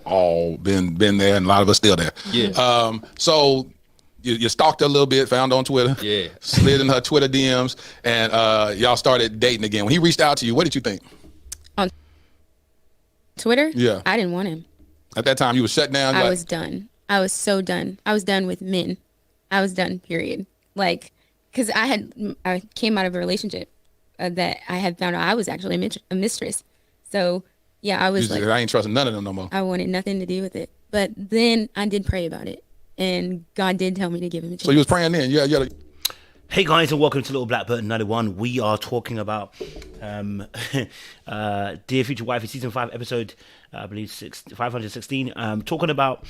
all been there, and a lot of us still there. Yeah. So you stalked her a little bit, found her on Twitter. Yeah. Slid in her Twitter DMs, and y'all started dating again. When he reached out to you, what did you think? On Twitter? Yeah. I didn't want him. At that time, you were shut down. I was done. I was so done. I was done with men. I was done, period. Like, because I came out of a relationship that I had found out I was actually a mistress. So, yeah, I was like, I ain't trusting none of them no more. I wanted nothing to do with it. But then I did pray about it, and God did tell me to give him a chance. So you was praying then? Yeah. Hey guys, and welcome to Little Blackbird 91. We are talking about Dear Future Wifey Season 5 episode, I believe 516. Talking about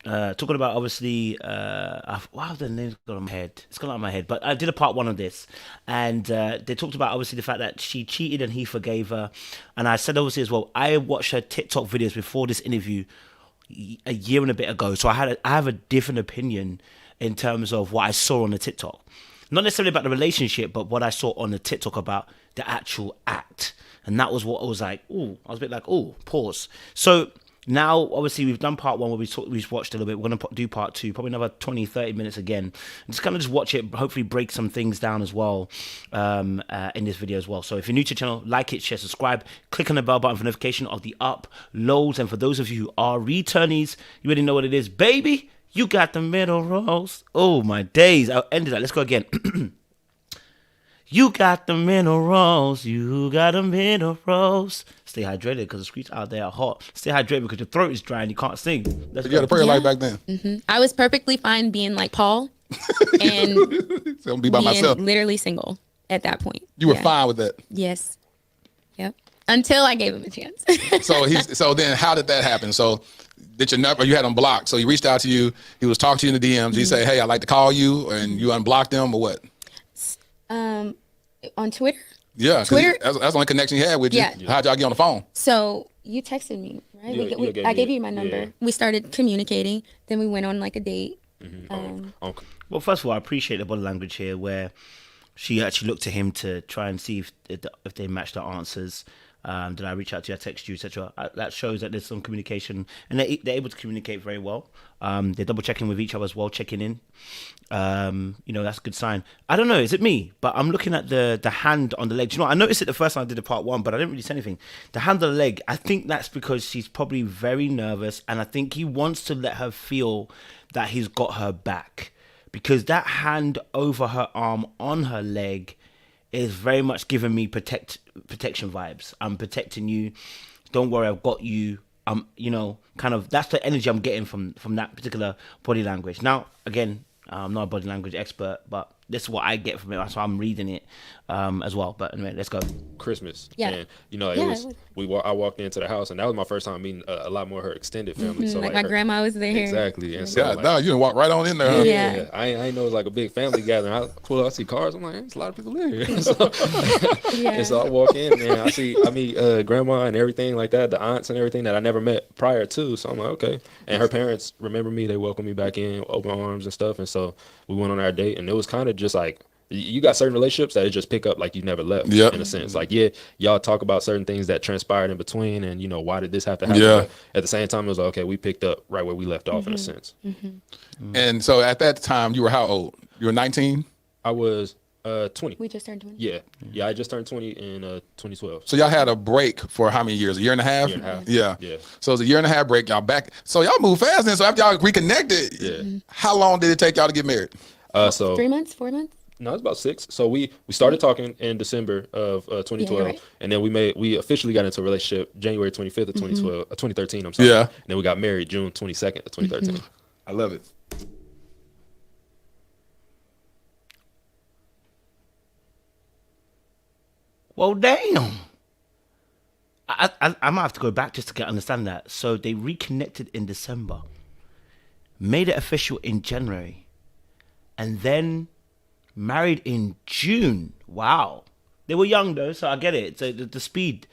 obviously, wow, the name's gone on my head. It's gone out of my head. But I did a part 1 of this, and they talked about obviously the fact that she cheated and he forgave her. And I said obviously as well, I watched her TikTok videos before this interview a year and a bit ago, so I have a different opinion in terms of what I saw on the TikTok. Not necessarily about the relationship, but what I saw on the TikTok about the actual act. And that was what I was like, ooh, I was a bit like, ooh, pause. So now, obviously, we've done part 1 where we've watched a little bit. We're going to do part 2, probably another 20, 30 minutes again. And just kind of just watch it, hopefully break some things down as well in this video as well. So if you're new to the channel, like it, share, subscribe, click on the bell button for notification of the uploads. And for those of you who are returnees, you already know what it is, baby. You got the middle rows. Oh, my days. I ended that. Let's go again. You got the minerals. You got the minerals. Stay hydrated because the streets out there are hot. Stay hydrated because your throat is dry and you can't sing. You had a prayer life back then. Mm-hmm. I was perfectly fine being like Paul and so be by myself. Literally single at that point. You were fine with that. Yes. Yep. Until I gave him a chance. So then how did that happen? So did your number, you had him blocked. So he reached out to you. He was talking to you in the DMs. Did he say, hey, I'd like to call you, and you unblocked him or what? On Twitter? Yeah. Twitter? That's the only connection he had with you. Yeah. How'd y'all get on the phone? So you texted me, right? I gave you my number. Yeah. We started communicating. Then we went on like a date. Mm-hmm. Well, first of all, I appreciate the body language here where she actually looked to him to try and see if they matched the answers. Did I reach out to you? I text you, etc. That shows that there's some communication, and they're able to communicate very well. They're double checking with each other as well, checking in. That's a good sign. I don't know, is it me? But I'm looking at the hand on the leg. Do you know, I noticed it the first time I did the part 1, but I didn't really say anything. The hand on the leg, I think that's because she's probably very nervous, and I think he wants to let her feel that he's got her back, because that hand over her arm on her leg is very much giving me protection vibes. I'm protecting you. Don't worry, I've got you. Kind of that's the energy I'm getting from that particular body language. Now, again, I'm not a body language expert, but this is what I get from it. That's why I'm reading it as well. But anyway, let's go. Christmas. Yeah. And, I walked into the house, and that was my first time meeting a lot more of her extended family. Mm-hmm. So like my grandma was there. Exactly. And so, you didn't walk right on in there. Huh? Yeah. I know it was like a big family gathering. I see cars. I'm like, there's a lot of people there. And so I walk in, and I meet grandma and everything like that, the aunts and everything that I never met prior to. So I'm like, okay. And her parents remember me. They welcomed me back in, open arms and stuff. And so we went on our date, and it was kind of just like, you got certain relationships that it just pick up like you never left. In a sense, like, y'all talk about certain things that transpired in between, and why did this have to happen? But at the same time, it was like, okay, we picked up right where we left off in a sense. And so at that time, you were how old? You were 19? I was 20. We just turned 20. Yeah, I just turned 20 in 2012. So y'all had a break for how many years? A year and a half? Year and a half. Yeah. So it was a year and a half break. Y'all back. So y'all moved fast then. So after y'all reconnected, how long did it take y'all to get married? So 3 months, 4 months? No, it's about 6. So we started talking in December of 2012, right. And then we officially got into a relationship January 25th of 2013. I'm sorry. Yeah. And then we got married June 22nd of 2013. I love it. Well, damn. I might have to go back just to understand that. So they reconnected in December, made it official in January, and then married in June. Wow. They were young though, so I get it. So the speed,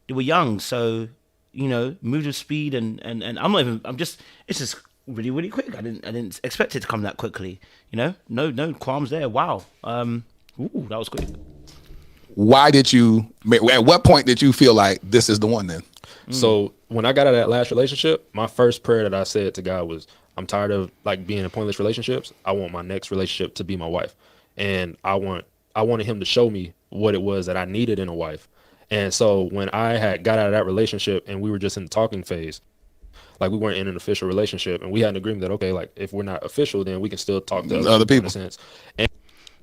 they were young, so moved with speed, and it's just really, really quick. I didn't expect it to come that quickly. No qualms there. Wow. That was quick. At what point did you feel like this is the one then? So when I got out of that last relationship, my first prayer that I said to God was, I'm tired of like being in pointless relationships. I want my next relationship to be my wife. And I wanted him to show me what it was that I needed in a wife. And so when I had got out of that relationship and we were just in the talking phase, like we weren't in an official relationship, and we had an agreement that, okay, like if we're not official, then we can still talk to other people. in a sense. And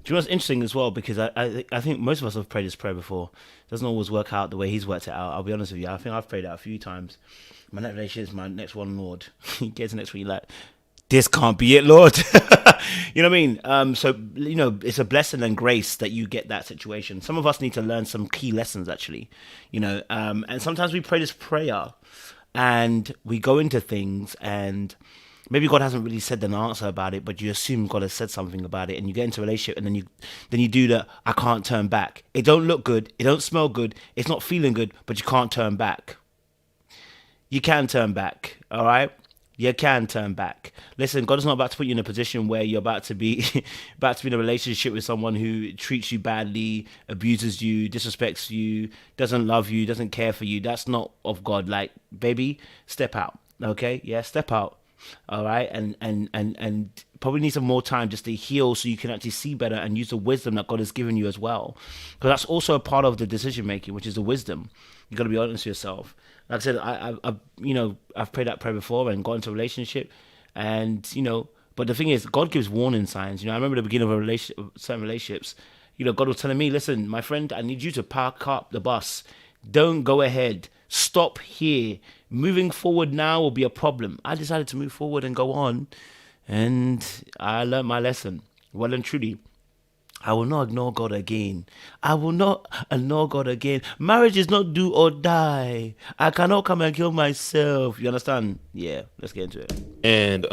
Do you know what's interesting as well? Because I think most of us have prayed this prayer before. It doesn't always work out the way he's worked it out. I'll be honest with you. I think I've prayed it out a few times. My next relationship is my next one, Lord. He gets the next one, you're like, this can't be it, Lord. You know what I mean? So, you know, it's a blessing and grace that you get that situation. Some of us need to learn some key lessons, actually. You know, and sometimes we pray this prayer and we go into things and maybe God hasn't really said an answer about it, but you assume God has said something about it, and you get into a relationship, and then you do the I can't turn back. It don't look good, it don't smell good, it's not feeling good, but you can't turn back. You can turn back, all right? You can turn back. Listen, God is not about to put you in a position where you're about to be in a relationship with someone who treats you badly, abuses you, disrespects you, doesn't love you, doesn't care for you. That's not of God. Like, baby, step out. Okay? Yeah, step out. All right? And probably need some more time just to heal so you can actually see better and use the wisdom that God has given you as well. Because that's also a part of the decision making, which is the wisdom. You got to be honest with yourself. Like I said, I've prayed that prayer before and got into a relationship, and but the thing is, God gives warning signs. I remember the beginning of certain relationships. God was telling me, listen, my friend, I need you to park up the bus. Don't go ahead. Stop here. Moving forward now will be a problem. I decided to move forward and go on, and I learned my lesson. Well and truly, I will not ignore God again. I will not ignore God again. Marriage is not do or die. I cannot come and kill myself. You understand? Yeah, let's get into it. And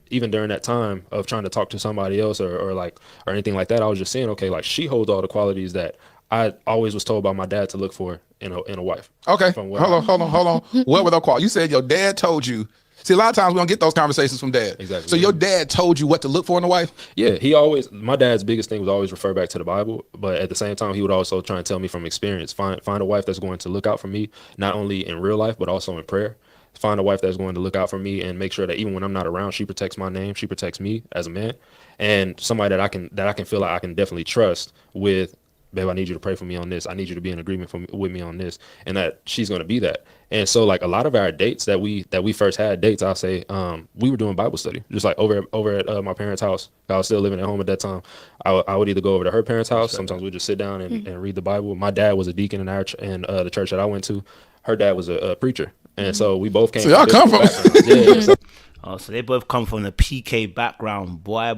even during that time of trying to talk to somebody else or anything like that, I was just saying, okay, like she holds all the qualities that I always was told by my dad to look for in a wife. Okay, hold on. What were those qualities? You said your dad told you. See, a lot of times we don't get those conversations from dad. Exactly. So your dad told you what to look for in a wife? Yeah, my dad's biggest thing was always refer back to the Bible, but at the same time, he would also try and tell me from experience, find a wife that's going to look out for me, not only in real life, but also in prayer. Find a wife that's going to look out for me and make sure that even when I'm not around, she protects my name, she protects me as a man, and somebody that I can feel like I can definitely trust with. Babe, I need you to pray for me on this. I need you to be in agreement with me on this, and that she's going to be that. And so, like a lot of our dates that we first had dates, I'll say, we were doing Bible study, just like over at my parents' house. I was still living at home at that time. I would either go over to her parents' house. Sometimes we'd just sit down and read the Bible. My dad was a deacon in the church that I went to. Her dad was a preacher, and so we both came. So y'all come from. Yeah, so. Oh, so they both come from the PK background. Boy.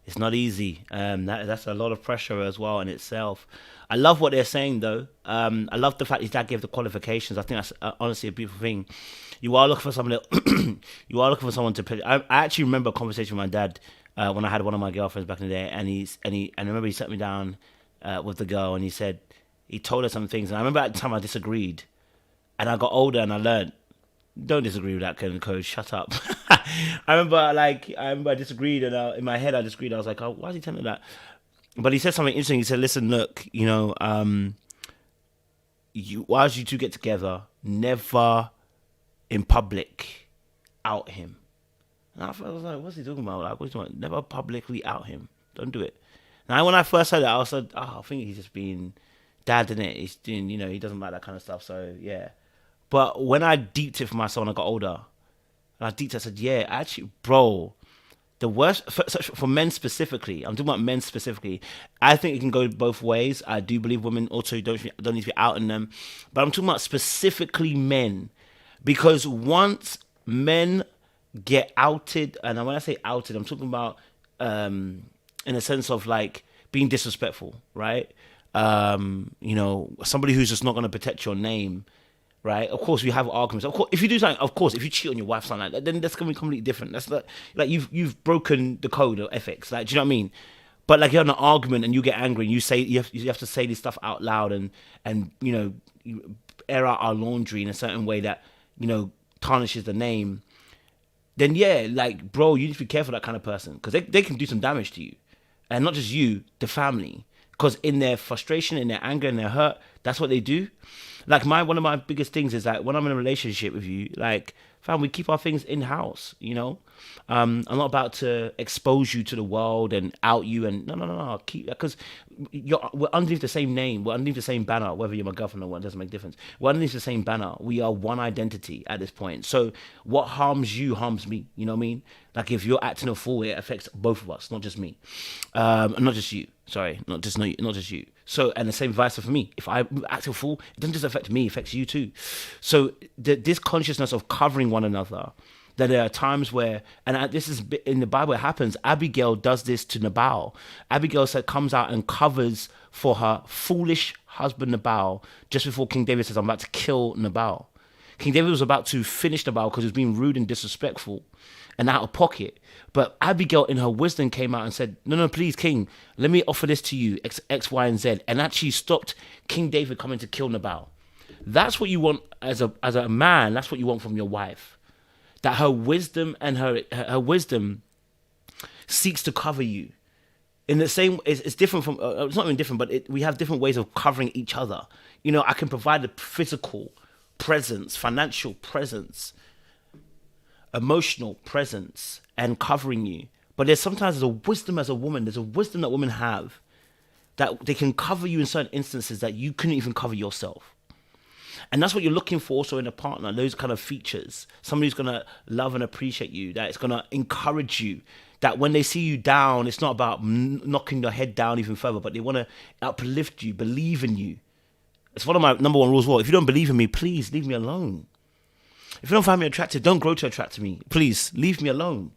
It's not easy. That's a lot of pressure as well in itself. I love what they're saying, though. I love the fact his dad gave the qualifications. I think that's honestly a beautiful thing. You are looking for someone. You are looking for someone to put. I actually remember a conversation with my dad when I had one of my girlfriends back in the day, and I remember he sat me down with the girl, and he told her some things, and I remember at the time I disagreed, and I got older and I learned. Don't disagree with that kind of code. Shut up. I remember I disagreed, and in my head I disagreed. I was like, oh, why is he telling me that? But he said something interesting. He said, listen, look, whilst you two get together, never in public out him. And I was like, what's he talking about? Like, what's he talking about? Never publicly out him. Don't do it. Now, when I first heard that, I was like, I think he's just being dad, in it. He's doing, he doesn't like that kind of stuff. So yeah. But when I deeped it for myself when I got older, and I deeped it, I said, yeah, actually, bro, the worst, for men specifically, I'm talking about men specifically, I think it can go both ways. I do believe women also don't need to be out in them. But I'm talking about specifically men. Because once men get outed, and when I say outed, I'm talking about in a sense of like being disrespectful, right? Somebody who's just not going to protect your name. Right, of course we have arguments. Of course, if you do something, of course, if you cheat on your wife, something like that, then that's gonna be completely different. That's like you've broken the code of ethics. Like, do you know what I mean? But like you're in an argument and you get angry and you say you have to say this stuff out loud and you air out our laundry in a certain way that tarnishes the name. Then yeah, like bro, you need to be careful of that kind of person because they can do some damage to you, and not just you, the family. Because in their frustration, in their anger, in their hurt, That's what they do. Like one of my biggest things is that when I'm in a relationship with you, like, fam, we keep our things in house, you know. I'm not about to expose you to the world and out you, and no. Keep, because we're underneath the same name, we're underneath the same banner. Whether you're my girlfriend or what, doesn't make a difference. We're underneath the same banner. We are one identity at this point. So what harms you harms me. You know what I mean? Like if you're acting a fool, it affects both of us, not just me, not just you. Sorry, not just you. So, and the same vice for me. If I act a fool, it doesn't just affect me, it affects you too. So this consciousness of covering one another, that there are times where, and this is in the Bible, it happens. Abigail does this to Nabal. Abigail comes out and covers for her foolish husband Nabal just before King David says, I'm about to kill Nabal. King David was about to finish Nabal because he was being rude and disrespectful and out of pocket. But Abigail, in her wisdom, came out and said, no, please, King, let me offer this to you, X, Y, and Z. And actually stopped King David coming to kill Nabal. That's what you want as a man. That's what you want from your wife. That her wisdom and her wisdom seeks to cover you. In the same, it's different from, it's not even different, but we have different ways of covering each other. You know, I can provide the physical presence, financial presence, emotional presence, and covering you. But there's a wisdom as a woman, there's a wisdom that women have that they can cover you in certain instances that you couldn't even cover yourself. And that's what you're looking for also in a partner, those kind of features. Somebody who's going to love and appreciate you, that is going to encourage you, that when they see you down, it's not about knocking your head down even further, but they want to uplift you, believe in you. It's one of my number one rules. Well, if you don't believe in me, please leave me alone. If you don't find me attractive, don't grow to attract me. Please, leave me alone.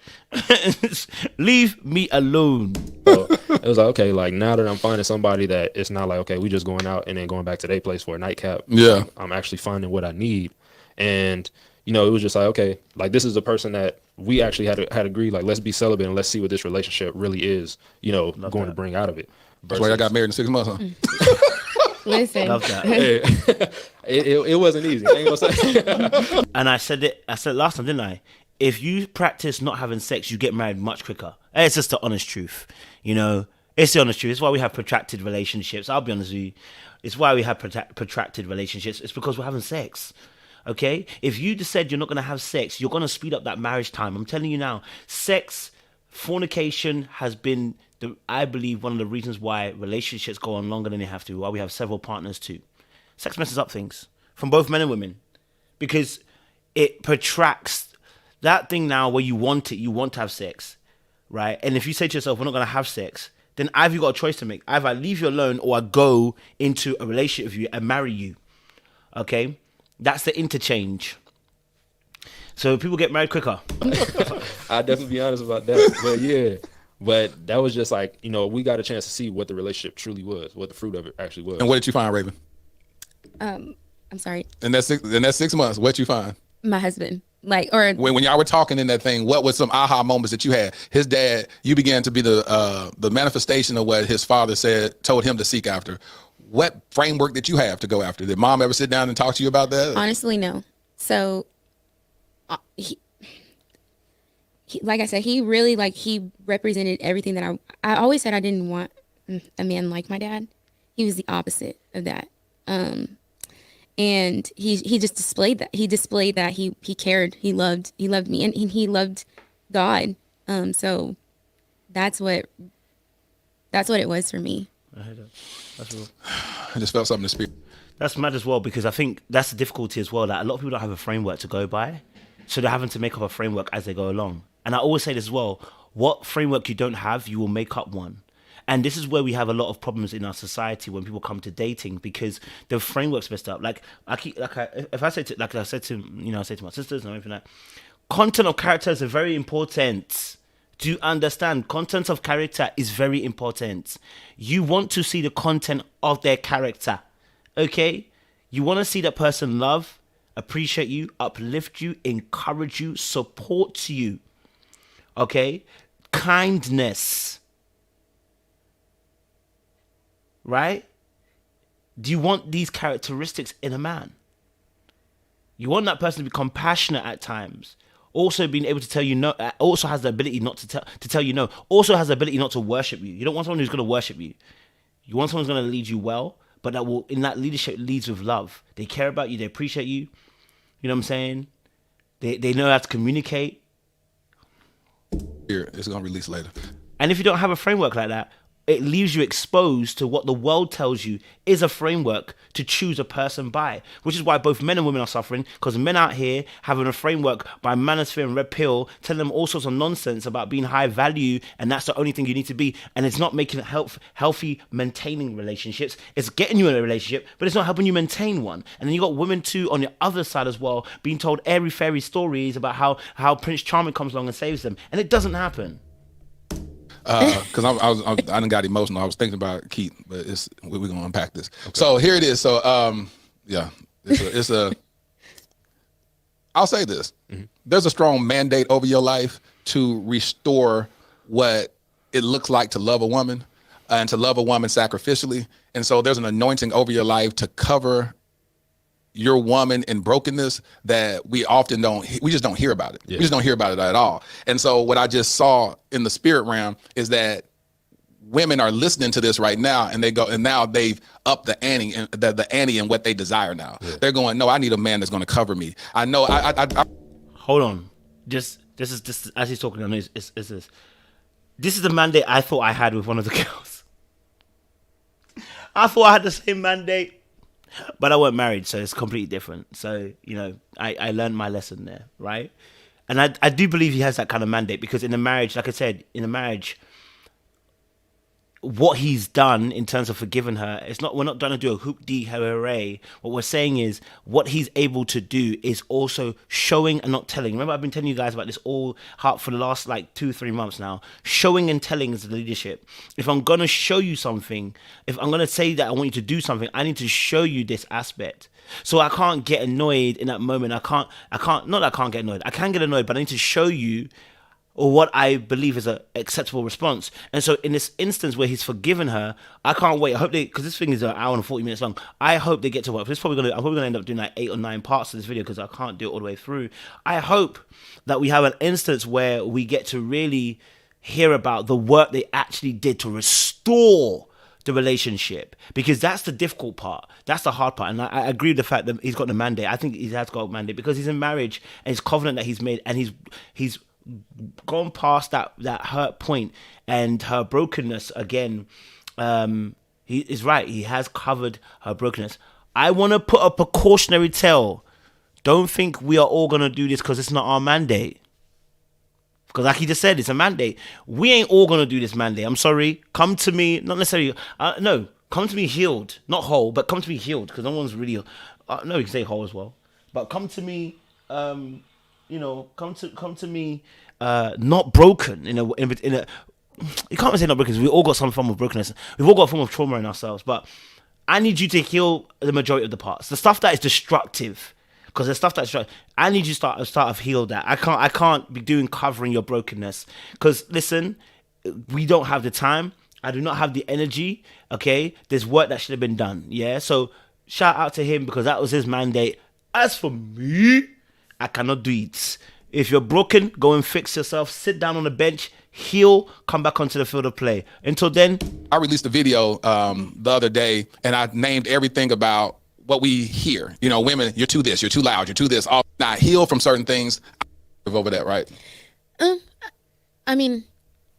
Leave me alone. So it was like, okay, like now that I'm finding somebody that it's not like, okay, we just going out and then going back to their place for a nightcap. Yeah. I'm actually finding what I need. And, you know, it was just like, okay, like this is a person that we actually had agreed, like, let's be celibate and let's see what this relationship really is, you know, going to bring out of it. That's why I got married in 6 months, huh? Listen. Love that. It wasn't easy. I ain't gonna say. And I said last time, didn't I? If you practice not having sex, you get married much quicker. It's just the honest truth. You know, it's the honest truth. It's why we have protracted relationships. I'll be honest with you. It's why we have protracted relationships. It's because we're having sex. Okay? If you just said you're not going to have sex, you're going to speed up that marriage time. I'm telling you now, sex, fornication has been, I believe, one of the reasons why relationships go on longer than they have to, why we have several partners too. Sex messes up things from both men and women because it protracts that thing now where you want to have sex, right? And if you say to yourself, we're not going to have sex, then either you got a choice to make. Either I leave you alone or I go into a relationship with you and marry you, okay? That's the interchange. So people get married quicker. I'll definitely be honest about that. But yeah. But that was just like, you know, we got a chance to see what the relationship truly was, what the fruit of it actually was. And what did you find, Raven? I'm sorry. In that 6 months, what'd you find? My husband. Like, or When y'all were talking in that thing, what was some aha moments that you had? His dad, you began to be the manifestation of what his father told him to seek after. What framework did you have to go after? Did mom ever sit down and talk to you about that? honestly, no. So, he, like I said, he really, like, he represented everything that I always said I didn't want a man like my dad. He was the opposite of that. And he just displayed that. He displayed that he cared, he loved me, and he loved God. So that's what it was for me. I heard that. That's real. I just felt something to speak. That's mad as well, because I think that's the difficulty as well, that a lot of people don't have a framework to go by. So they're having to make up a framework as they go along. And I always say this as well, what framework you don't have, you will make up one. And this is where we have a lot of problems in our society when people come to dating, because the framework's messed up. Like I say to my sisters and everything like, content of characters are very important. Do you understand? Content of character is very important. You want to see the content of their character, okay? You want to see that person love, appreciate you, uplift you, encourage you, support you, okay? Kindness. Right? Do you want these characteristics in a man? You want that person to be compassionate at times, also being able to tell you no, also has the ability not to tell you no, also has the ability not to worship you. You don't want someone who's going to worship you. You want someone who's going to lead you well, but that will, in that leadership, leads with love. They care about you. They appreciate you. You know what I'm saying? They know how to communicate. Here, it's gonna release later. And if you don't have a framework like that, it leaves you exposed to what the world tells you is a framework to choose a person by, which is why both men and women are suffering, because men out here having a framework by Manosphere and Red Pill telling them all sorts of nonsense about being high value and that's the only thing you need to be, and it's not making healthy maintaining relationships. It's getting you in a relationship, but it's not helping you maintain one. And then you got women too on the other side as well, being told airy fairy stories about how Prince Charming comes along and saves them, and it doesn't happen. Because I done got emotional. I was thinking about Keith, but we're gonna unpack this. Okay. So here it is. So yeah, it's a I'll say this: there's a strong mandate over your life to restore what it looks like to love a woman and to love a woman sacrificially. And so there's an anointing over your life to cover your woman in brokenness that we just don't hear about it. Yeah. We just don't hear about it at all. And so what I just saw in the spirit realm is that women are listening to this right now, and now they've upped the ante and the ante in what they desire now. Yeah. They're going, no, I need a man that's going to cover me. I know. I Hold on. This is as he's talking on this. This is the mandate I thought I had with one of the girls. I thought I had the same mandate. But I weren't married, so it's completely different. So, I learned my lesson there, right? And I do believe he has that kind of mandate, because in a marriage, like I said, what he's done in terms of forgiving her, we're not trying to do a hoop de hooray. What we're saying is what he's able to do is also showing and not telling. Remember, I've been telling you guys about this all for the last 2-3 months now. Showing and telling is the leadership. If I'm going to show you something, if I'm going to say that I want you to do something, I need to show you this aspect. So I can't get annoyed in that moment. Not that I can't get annoyed. I can get annoyed, but I need to show you or what I believe is an acceptable response. And so in this instance where he's forgiven her, I can't wait. I hope because this thing is an hour and 40 minutes long. I hope they get to work. I'm probably gonna end up doing 8 or 9 parts of this video because I can't do it all the way through. I hope that we have an instance where we get to really hear about the work they actually did to restore the relationship, because that's the difficult part. That's the hard part. And I agree with the fact that he's got the mandate. I think he has got a mandate because he's in marriage and his covenant that he's made, and he's gone past that hurt point and her brokenness again. He is right. He has covered her brokenness. I want to put a precautionary tale. Don't think we are all going to do this because it's not our mandate. Because like he just said, it's a mandate. We ain't all going to do this mandate. I'm sorry. Come to me, not necessarily, no, come to me healed. Not whole, but come to me healed, because no one's really, no, you can say whole as well. But come to me, come to me, not broken in a. You can't say not broken, because we all got some form of brokenness. We've all got a form of trauma in ourselves. But I need you to heal the majority of the parts. The stuff that is destructive, because the stuff that's destructive, I need you to start to heal that. I can't be doing covering your brokenness. Because listen, we don't have the time. I do not have the energy. Okay, there's work that should have been done. Yeah, so shout out to him because that was his mandate. As for me, I cannot do it. If you're broken, go and fix yourself. Sit down on the bench, heal, come back onto the field of play. Until then, I released a video the other day, and I named everything about what we hear. Women, you're too this, you're too loud, you're too this. All not heal from certain things. Over that, right? I mean,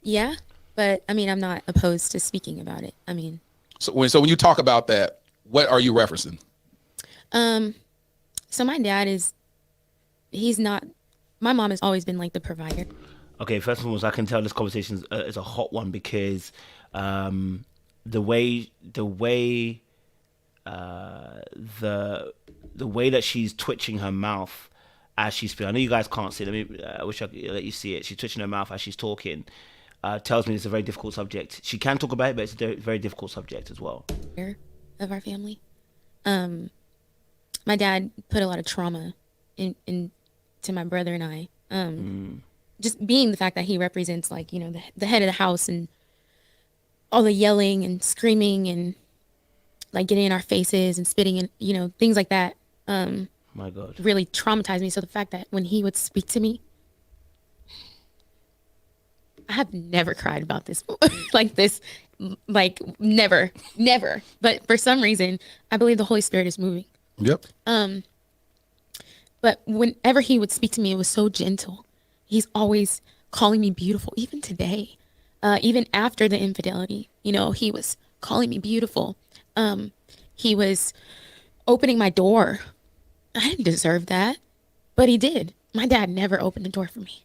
yeah, but I mean, I'm not opposed to speaking about it. I mean, so when you talk about that, what are you referencing? So my dad he's not. My mom has always been like the provider. Okay, first of all, I can tell this conversation is a hot one because the way that she's twitching her mouth as she's speaking. I know you guys can't see it. I wish I could let you see it. She's twitching her mouth as she's talking. Tells me it's a very difficult subject. She can talk about it, but it's a very difficult subject as well. Of our family, my dad put a lot of trauma into my brother and I. Just being the fact that he represents the head of the house and all the yelling and screaming and getting in our faces and spitting and things like that. My God, really traumatized me. So the fact that when he would speak to me, I have never cried about this like this, like never. But for some reason, I believe the Holy Spirit is moving. Yep. But whenever he would speak to me, it was so gentle. He's always calling me beautiful, even today, even after the infidelity. You know, he was calling me beautiful. He was opening my door. I didn't deserve that, but he did. My dad never opened the door for me.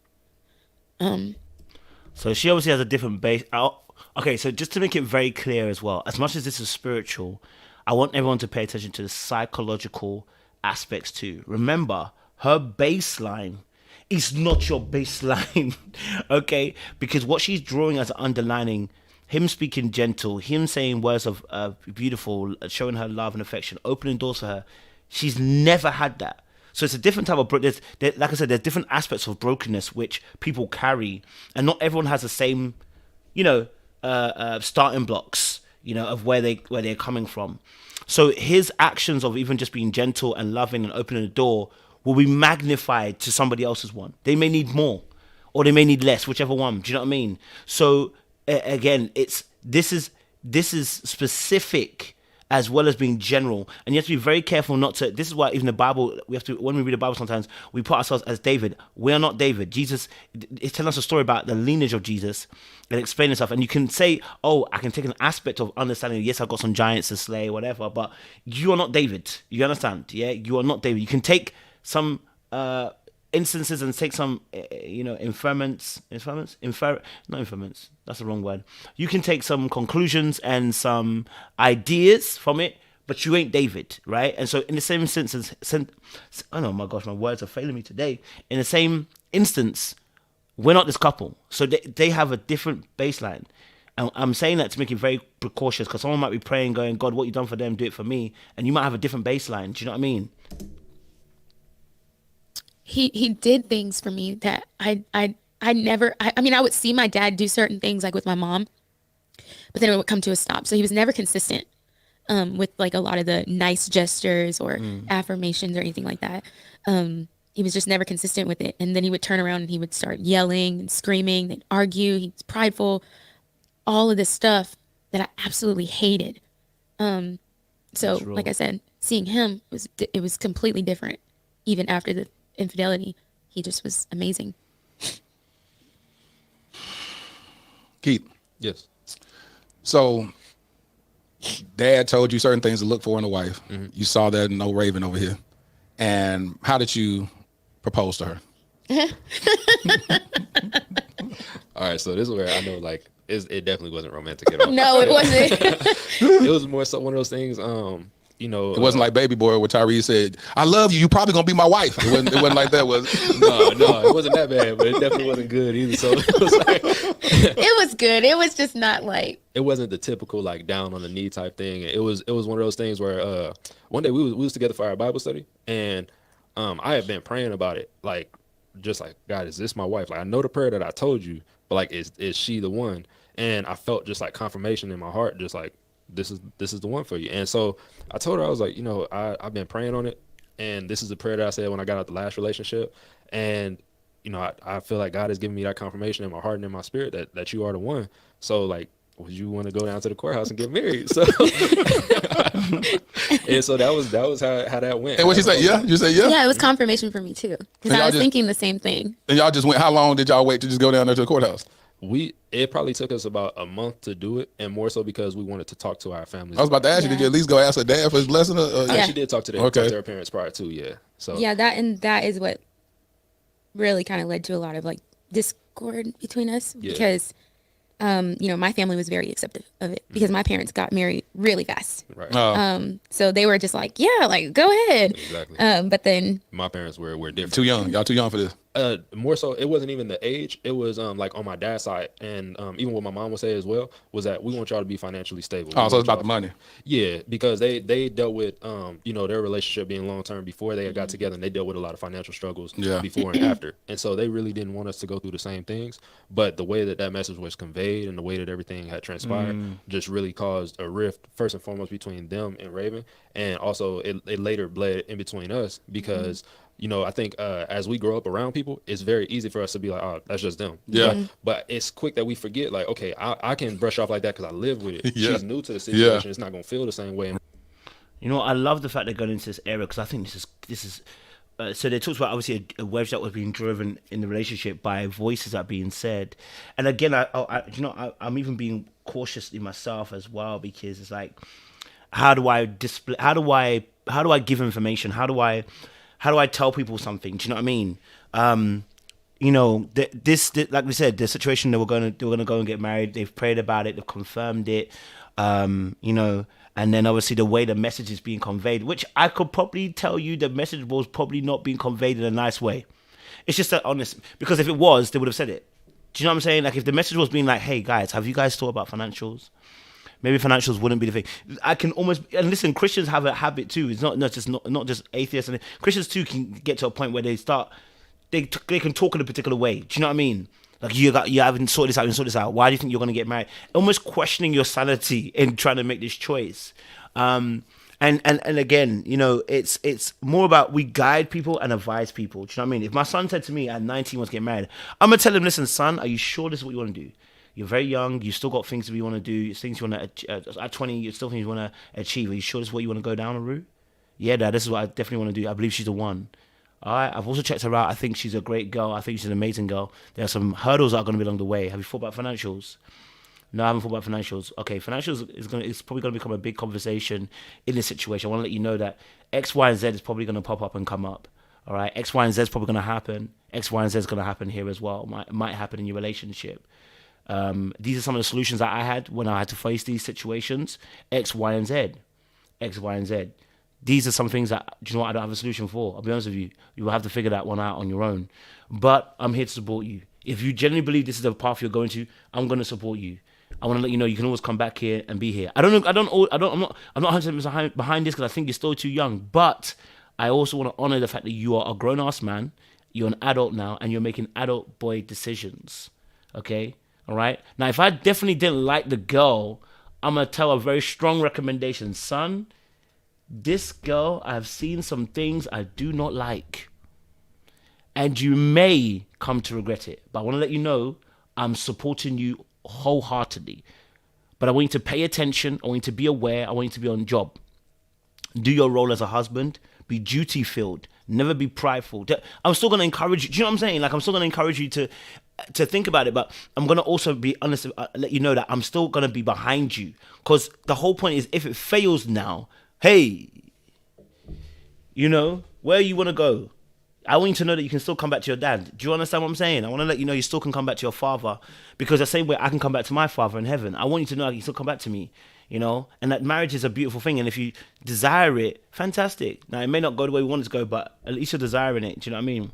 So she obviously has a different base. Okay, so just to make it very clear as well, as much as this is spiritual, I want everyone to pay attention to the psychological aspects too. Remember, her baseline is not your baseline, okay? Because what she's drawing as underlining, him speaking gentle, him saying words of beautiful, showing her love and affection, opening doors for her, she's never had that. So it's a different type of like I said, there's different aspects of brokenness which people carry, and not everyone has the same, starting blocks, of where they're coming from. So his actions of even just being gentle and loving and opening the door will be magnified to somebody else's one. They may need more, or they may need less, whichever one. Do you know what I mean? So again, this is specific as well as being general, and you have to be very careful not to. This is why even the Bible, we have to, when we read the Bible, sometimes we put ourselves as David. We are not David. Jesus is telling us a story about the lineage of Jesus and explaining stuff. And you can say, "Oh, I can take an aspect of understanding. Yes, I've got some giants to slay, whatever." But you are not David. You understand? Yeah, you are not David. You can take some instances and take some, not inferments. That's the wrong word. You can take some conclusions and some ideas from it, but you ain't David, right? And so in the same sense, oh my gosh, my words are failing me today. In the same instance, we're not this couple. So they have a different baseline. And I'm saying that to make it very precautious, because someone might be praying, going, "God, what you done for them, do it for me." And you might have a different baseline. Do you know what I mean? He did things for me that I never, I mean, I would see my dad do certain things like with my mom, but then it would come to a stop. So he was never consistent with like a lot of the nice gestures or affirmations or anything like that. He was just never consistent with it. And then he would turn around and he would start yelling and screaming and argue. He was prideful, all of this stuff that I absolutely hated. So like I said, seeing him it was completely different. Even after the infidelity, he just was amazing. Keith. Yes. So dad told you certain things to look for in a wife. Mm-hmm. You saw that in No Raven over here. And how did you propose to her? All right, so this is where I know, like, it definitely wasn't romantic at all. No, it wasn't. It was more so one of those things, it wasn't like Baby Boy where Tyrese said, "I love you. You probably gonna be my wife." It wasn't like that, was it? No, it wasn't that bad, but it definitely wasn't good either. So it was like, it was good. It was just not like, it wasn't the typical like down on the knee type thing. It was one of those things where one day we was together for our Bible study, and I had been praying about it, like just like, "God, is this my wife? Like, I know the prayer that I told you, but like, is she the one?" And I felt just like confirmation in my heart, just like, this is the one for you. And so I told her, I was like, I've been praying on it, and this is the prayer that I said when I got out the last relationship, and I feel like God has given me that confirmation in my heart and in my spirit that you are the one. So like, would you want to go down to the courthouse and get married? So and so that was how that went. And what she said? Yeah, you said yeah. Yeah, it was confirmation for me too, because I was thinking the same thing. And y'all just went. How long did y'all wait to just go down there to the courthouse? It probably took us about a month to do it, and more so because we wanted to talk to our families. I was about to ask you, did you at least go ask her dad for his blessing? I actually did talk to their parents prior to, yeah. So yeah, that is what really kind of led to a lot of like discord between us, because my family was very accepting of it because my parents got married really fast. Right. So they were just like, yeah, like go ahead. Exactly. But then my parents were different. Too young. Y'all too young for this. More so, it wasn't even the age. It was like on my dad's side, and even what my mom would say as well was that we want y'all to be financially stable. Oh, so it's about the money. Yeah, because they dealt with their relationship being long term before they got together, and they dealt with a lot of financial struggles before and after, and so they really didn't want us to go through the same things. But the way that message was conveyed and the way that everything had transpired just really caused a rift, first and foremost, between them and Raven, and also it later bled in between us because I think as we grow up around people, it's very easy for us to be like, oh, that's just them. Yeah. But it's quick that we forget, like, okay, I can brush off like that because I live with it. Yeah. She's new to the situation. Yeah. It's not going to feel the same way. I love the fact they're going into this area because I think this is. So they talked about obviously a wedge that was being driven in the relationship by voices that are being said, and again, I'm even being cautious in myself as well because it's like, how do I display? How do I give information? How do I tell people something? Do you know what I mean? This like we said, the situation they were gonna go and get married. They've prayed about it. They've confirmed it. And then obviously the way the message is being conveyed, which I could probably tell you the message was probably not being conveyed in a nice way. It's just that honest, because if it was, they would have said it. Do you know what I'm saying? Like if the message was being like, hey guys, have you guys thought about financials? Maybe financials wouldn't be the thing. I can almost, and listen, Christians have a habit too. It's not just atheists. And Christians too can get to a point where they can talk in a particular way. Do you know what I mean? Like you haven't sorted this out. Why do you think you're going to get married? Almost questioning your sanity in trying to make this choice. And again, it's more about we guide people and advise people. Do you know what I mean? If my son said to me at 19 wants to get married, I'm gonna tell him, listen, son, are you sure this is what you want to do? You're very young. You still got things that you want to do. Things you want to at 20. You still things you want to achieve. Are you sure this is what you want to go down a route? Yeah, Dad. This is what I definitely want to do. I believe she's the one. All right, I've also checked her out. I think she's a great girl. I think she's an amazing girl. There are some hurdles that are going to be along the way. Have you thought about financials? No, I haven't thought about financials. Okay, financials is probably going to become a big conversation in this situation. I want to let you know that X, Y, and Z is probably going to pop up and come up. All right, X, Y, and Z is probably going to happen. X, Y, and Z is going to happen here as well. Might happen in your relationship. These are some of the solutions that I had when I had to face these situations. X, Y, and Z. X, Y, and Z. These are some things that, do you know what, I don't have a solution for. I'll be honest with you. You will have to figure that one out on your own. But I'm here to support you. If you genuinely believe this is the path you're going to, I'm going to support you. I want to let you know you can always come back here and be here. I'm not 100% behind this because I think you're still too young. But I also want to honor the fact that you are a grown-ass man. You're an adult now, and you're making adult boy decisions. Okay? All right? Now, if I definitely didn't like the girl, I'm going to tell a very strong recommendation. Son, this girl, I've seen some things I do not like. And you may come to regret it. But I want to let you know I'm supporting you wholeheartedly. But I want you to pay attention. I want you to be aware. I want you to be on job. Do your role as a husband. Be duty-filled. Never be prideful. I'm still going to encourage you. Do you know what I'm saying? Like, I'm still going to encourage you to think about it. But I'm going to also be honest, let you know that I'm still going to be behind you. Because the whole point is, if it fails now, hey, where you want to go? I want you to know that you can still come back to your dad. Do you understand what I'm saying? I want to let you know you still can come back to your father, because the same way I can come back to my father in heaven. I want you to know that you can still come back to me, and that marriage is a beautiful thing. And if you desire it, fantastic. Now, it may not go the way we want it to go, but at least you're desiring it. Do you know what I mean?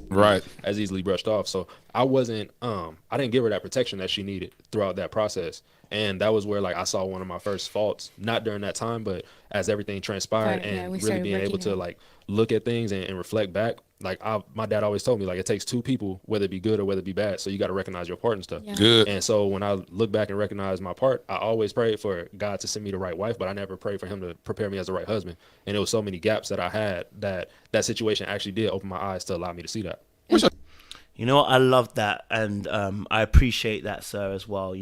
Right. As easily brushed off. So I didn't give her that protection that she needed throughout that process. And that was where, like, I saw one of my first faults, not during that time, but as everything transpired, and really being able to like look at things and reflect back. Like, my dad always told me, like, it takes two people, whether it be good or whether it be bad. So you got to recognize your part and stuff. Yeah. Good. And so when I look back and recognize my part, I always prayed for God to send me the right wife, but I never prayed for him to prepare me as the right husband. And there was so many gaps that I had that situation actually did open my eyes to allow me to see that. I love that, and I appreciate that, sir, as well.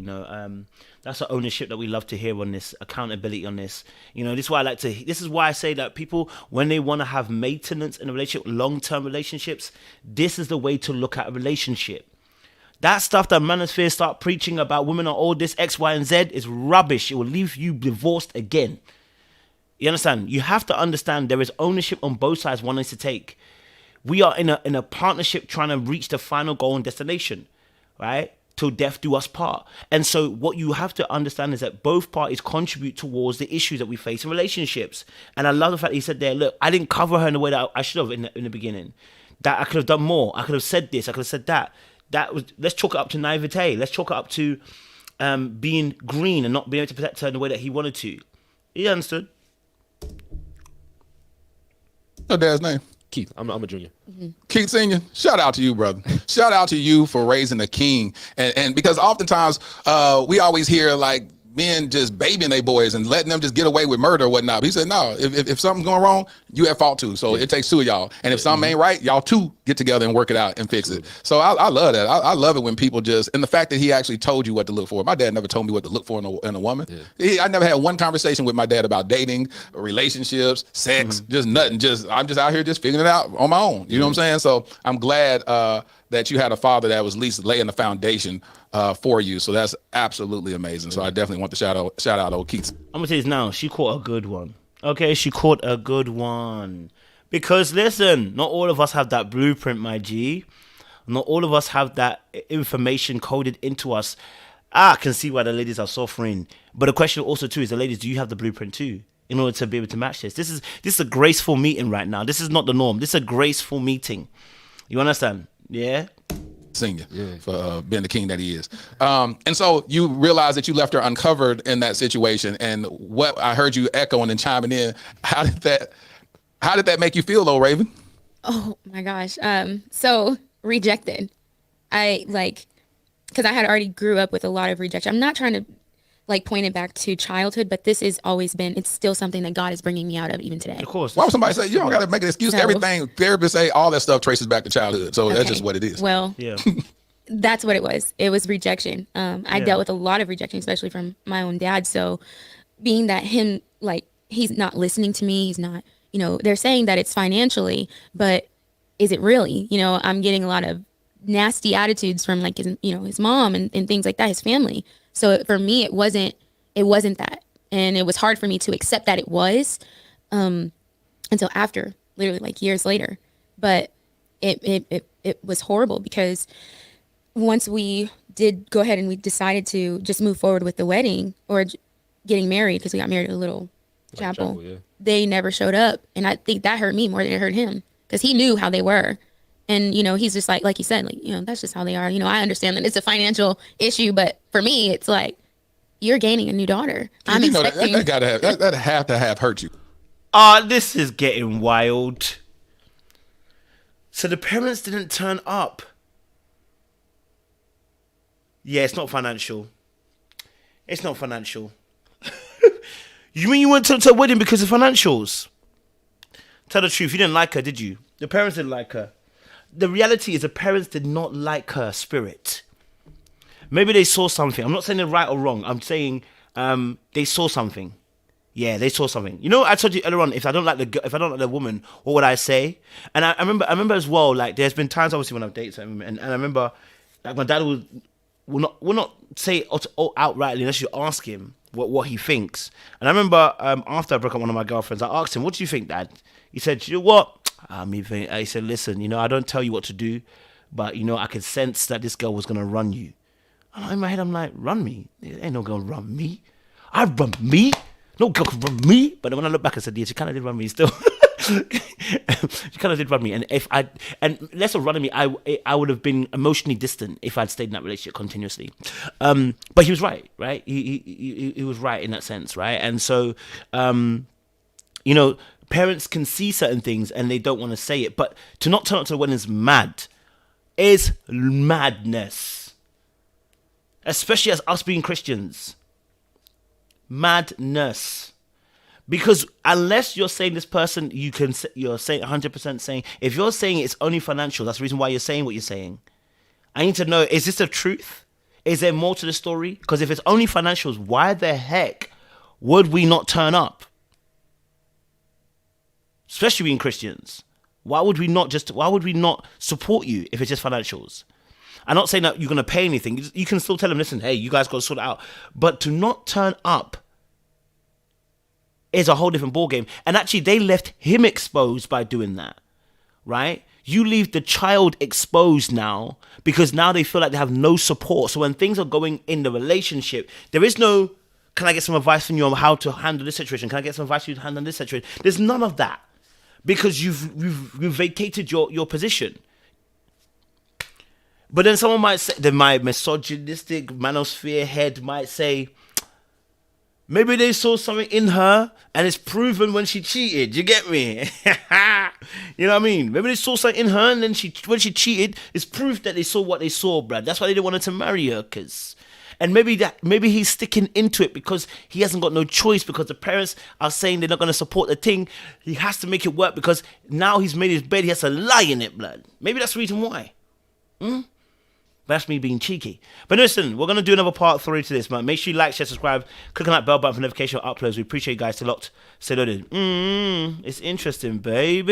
That's the ownership that we love to hear on this, accountability on this. This is why I say that people, when they want to have maintenance in a relationship, long-term relationships, this is the way to look at a relationship. That stuff that manosphere start preaching about women are all this X, Y, and Z is rubbish. It will leave you divorced again. You understand? You have to understand there is ownership on both sides wanting to take. We are in a partnership trying to reach the final goal and destination, right? Till death do us part. And so what you have to understand is that both parties contribute towards the issues that we face in relationships. And I love the fact that he said there, look, I didn't cover her in the way that I should have in the beginning. That I could have done more. I could have said this. I could have said that. Let's chalk it up to naivete. Let's chalk it up to being green and not being able to protect her in the way that he wanted to. He understood. Your dad's name? Keith, I'm a junior. Mm-hmm. Keith Senior, shout out to you, brother. Shout out to you for raising a king. And because oftentimes we always hear like men just babying their boys and letting them just get away with murder or whatnot. But he said, no, if something's going wrong, you at fault too. So it takes two of y'all. And if something ain't right, y'all two get together and work it out and fix it. So I love that. I love it when people just, and the fact that he actually told you what to look for. My dad never told me what to look for in a woman. I never had one conversation with my dad about dating, relationships, sex, just nothing. I'm just out here just figuring it out on my own. You know what I'm saying? So I'm glad that you had a father that was at least laying the foundation for you. So that's absolutely amazing. So I definitely want to shout out old Keith. I'm gonna say this now. She caught a good one. Okay, she caught a good one. Because listen, not all of us have that blueprint, my G. Not all of us have that information coded into us. I can see why the ladies are suffering. But the question also too is, the ladies, do you have the blueprint too, in order to be able to match this? This is a graceful meeting right now. This is not the norm. This is a graceful meeting. You understand? Yeah. Senior for being the king that he is. And so you realize that you left her uncovered in that situation. And what I heard you echoing and chiming in, how did that make you feel though, Raven? Oh my gosh. So rejected. Because I had already grew up with a lot of rejection. I'm not trying to point it back to childhood, but this has always been, it's still something that God is bringing me out of even today. Of course. Why would somebody say, you don't got to make an excuse? Everything therapists say, all that stuff traces back to childhood. So that's just what it is. Well, Yeah. that's what it was. It was rejection. I dealt with a lot of rejection, especially from my own dad. So being that him, he's not listening to me, he's not, they're saying that it's financially, but is it really? I'm getting a lot of nasty attitudes from his mom and things like that, his family. So for me, it wasn't that. And it was hard for me to accept that it was until after, literally years later. But it was horrible, because once we did go ahead and we decided to just move forward with the wedding or getting married, because we got married at a little chapel, they never showed up. And I think that hurt me more than it hurt him, because he knew how they were. And, he's just like you said, that's just how they are. I understand that it's a financial issue, but for me, it's you're gaining a new daughter. I'm expecting that have to have hurt you. This is getting wild. So the parents didn't turn up. Yeah, it's not financial. It's not financial. You mean you went to a wedding because of financials? Tell the truth, you didn't like her, did you? The parents didn't like her. The reality is the parents did not like her spirit. Maybe they saw something. I'm not saying they're right or wrong. I'm saying they saw something. Yeah, they saw something. I told you earlier on, if I don't like the woman, what would I say? And I remember as well, there's been times obviously when I've dated someone, and I remember my dad will not say outrightly unless you ask him what he thinks. And I remember after I broke up with one of my girlfriends, I asked him, "What do you think, Dad?" He said, "You know what?" I said, "Listen, I don't tell you what to do, but I could sense that this girl was gonna run you." And in my head, I'm like, "Run me? Ain't no girl run me. I run me. No girl can run me." But then when I look back, I said, "Yeah, she kind of did run me still." She kind of did run me, and less of running me, I would have been emotionally distant if I'd stayed in that relationship continuously. But he was right? He was right in that sense, right? And so, parents can see certain things and they don't want to say it, but to not turn up to the wedding is madness. Especially as us being Christians. Madness. Because unless you're saying this person, you're saying 100% saying, if you're saying it's only financial, that's the reason why you're saying what you're saying. I need to know, is this the truth? Is there more to the story? Because if it's only financials, why the heck would we not turn up? Especially being Christians. Why would we not support you if it's just financials? I'm not saying that you're going to pay anything. You can still tell them, listen, hey, you guys got to sort it out. But to not turn up is a whole different ballgame. And actually, they left him exposed by doing that, right? You leave the child exposed now because now they feel like they have no support. So when things are going in the relationship, there is no, can I get some advice from you on how to handle this situation? Can I get some advice from you to handle this situation? There's none of that because you've vacated your position. But then someone might say, then my misogynistic manosphere head might say, maybe they saw something in her and it's proven when she cheated. You get me? You know what I mean? Maybe they saw something in her and then when she cheated, it's proof that they saw what they saw, bruh. That's why they didn't want her to marry her, cause. And maybe he's sticking into it because he hasn't got no choice, because the parents are saying they're not going to support the thing. He has to make it work because now he's made his bed, he has to lie in it, blood. Maybe that's the reason why. That's me being cheeky. But listen, we're going to do another part 3 to this, man. Make sure you like, share, subscribe, click on that bell button for notification of uploads. We appreciate you guys. Stay locked, stay loaded. It's interesting, baby.